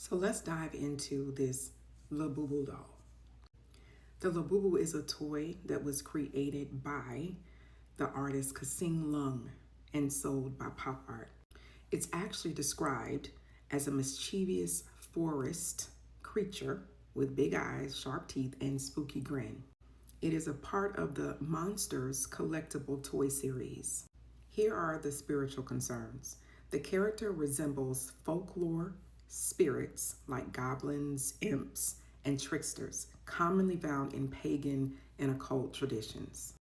So let's dive into this Labubu doll. The Labubu is a toy that was created by the artist Kasing Lung and sold by Pop Art. It's actually described as a mischievous forest creature with big eyes, sharp teeth, and spooky grin. It is a part of the Monsters collectible toy series. Here are the spiritual concerns. The character resembles folklore spirits like goblins, imps, and tricksters, commonly found in pagan and occult traditions.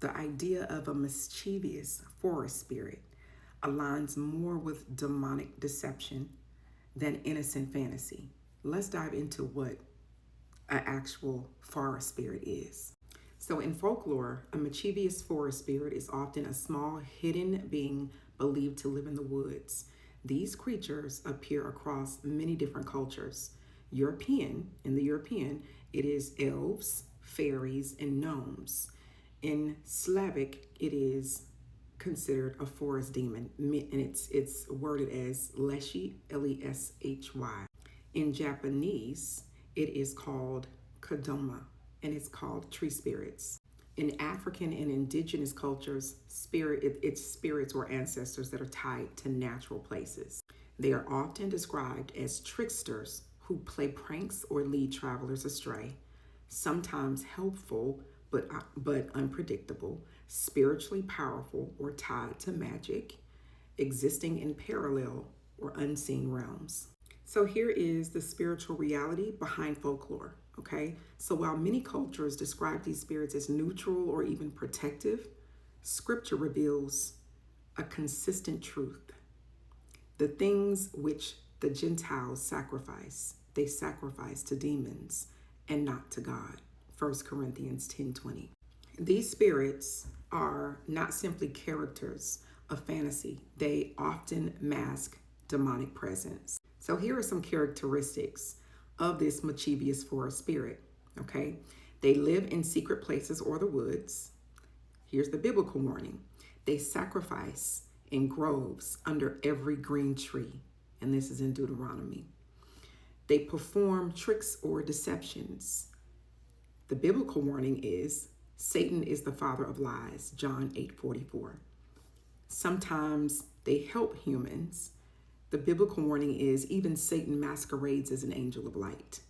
The idea of a mischievous forest spirit aligns more with demonic deception than innocent fantasy. Let's dive into what an actual forest spirit is. So in folklore, a mischievous forest spirit is often a small hidden being believed to live in the woods. These creatures appear across many different cultures. In the European, it is elves, fairies, and gnomes. In Slavic, it is considered a forest demon, and it's worded as Leshy, Leshy. In Japanese, it is called Kadoma, and it's called tree spirits. In African and indigenous cultures, it's spirits or ancestors that are tied to natural places. They are often described as tricksters who play pranks or lead travelers astray, sometimes helpful but unpredictable, spiritually powerful or tied to magic, existing in parallel or unseen realms. So here is the spiritual reality behind folklore. Okay, so while many cultures describe these spirits as neutral or even protective, scripture reveals a consistent truth. The things which the Gentiles sacrifice, they sacrifice to demons and not to God. 1 Corinthians 10:20. These spirits are not simply characters of fantasy. They often mask demonic presence. So here are some characteristics of this mischievous forest spirit, okay? They live in secret places or the woods. Here's the biblical warning. They sacrifice in groves under every green tree, and this is in Deuteronomy. They perform tricks or deceptions. The biblical warning is Satan is the father of lies, John 8:44. Sometimes they help humans. The biblical warning is even Satan masquerades as an angel of light.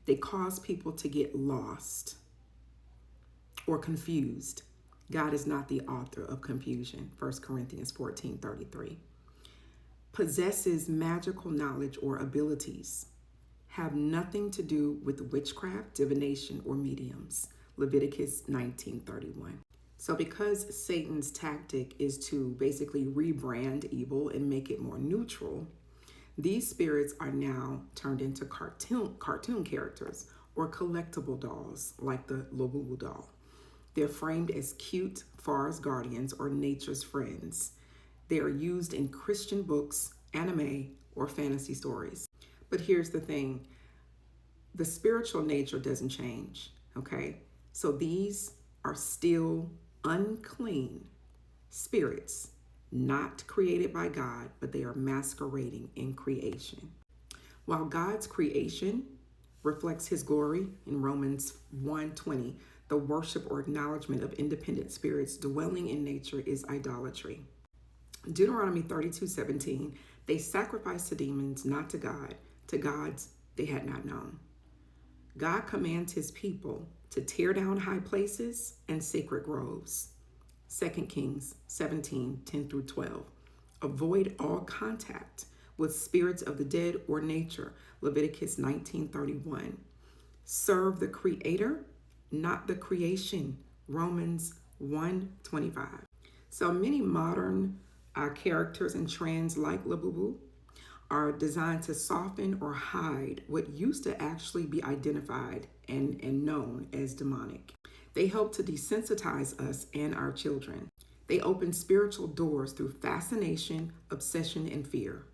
They cause people to get lost or confused. God is not the author of confusion, 1 Corinthians 14:33. Possesses magical knowledge or abilities. Have nothing to do with witchcraft, divination, or mediums, Leviticus 19:31. So because Satan's tactic is to basically rebrand evil and make it more neutral, these spirits are now turned into cartoon characters or collectible dolls like the Labubu doll. They're framed as cute forest guardians or nature's friends. They are used in Christian books, anime, or fantasy stories. But here's the thing, the spiritual nature doesn't change, okay? So these are still unclean spirits, not created by God, but they are masquerading in creation. While God's creation reflects his glory in Romans 1:20, the worship or acknowledgement of independent spirits dwelling in nature is idolatry. Deuteronomy 32:17, they sacrifice to demons, not to God, to gods they had not known. God commands his people to tear down high places and sacred groves. 2 Kings 17:10-12. Avoid all contact with spirits of the dead or nature, Leviticus 19:31. Serve the Creator, not the creation, Romans 1:25. So many modern characters and trends like Labubu are designed to soften or hide what used to actually be identified and known as demonic. They help to desensitize us and our children. They open spiritual doors through fascination, obsession, and fear.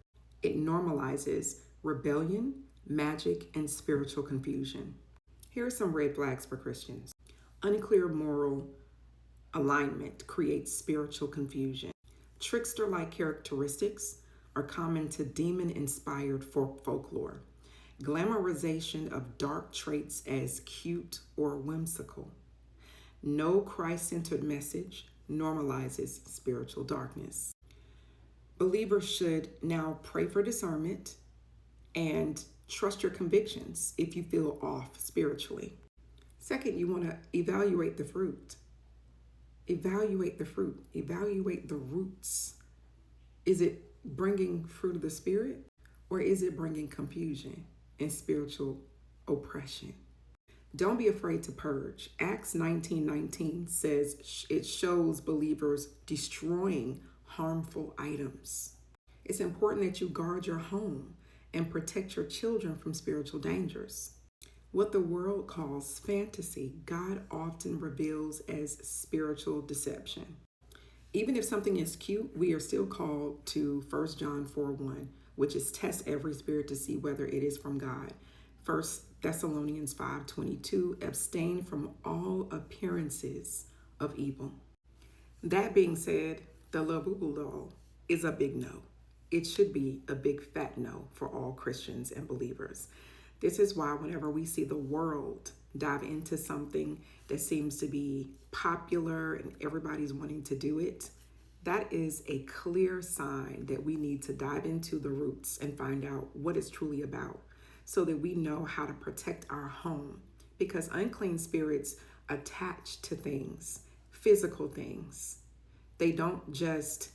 It normalizes rebellion, magic, and spiritual confusion. Here are some red flags for Christians. Unclear moral alignment creates spiritual confusion. Trickster-like characteristics are common to demon-inspired folklore. Glamorization of dark traits as cute or whimsical. No Christ-centered message normalizes spiritual darkness. Believers should now pray for discernment and trust your convictions if you feel off spiritually. Second, you want to evaluate the fruit. Evaluate the fruit. Evaluate the roots. Is it bringing fruit of the Spirit, or is it bringing confusion and spiritual oppression? Don't be afraid to purge. Acts 19:19 says it shows believers destroying harmful items. It's important that you guard your home and protect your children from spiritual dangers. What the world calls fantasy, God often reveals as spiritual deception. Even if something is cute, we are still called to 1 John 4:1, which is test every spirit to see whether it is from God. 1 Thessalonians 5:22, abstain from all appearances of evil. That being said, the Labubu doll is a big no. It should be a big fat no for all Christians and believers. This is why whenever we see the world dive into something that seems to be popular and everybody's wanting to do it, that is a clear sign that we need to dive into the roots and find out what it's truly about so that we know how to protect our home. Because unclean spirits attach to things, physical things. They don't just,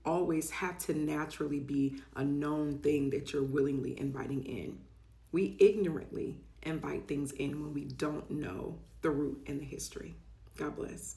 always have to naturally be a known thing that you're willingly inviting in. We ignorantly invite things in when we don't know the root and the history. God bless.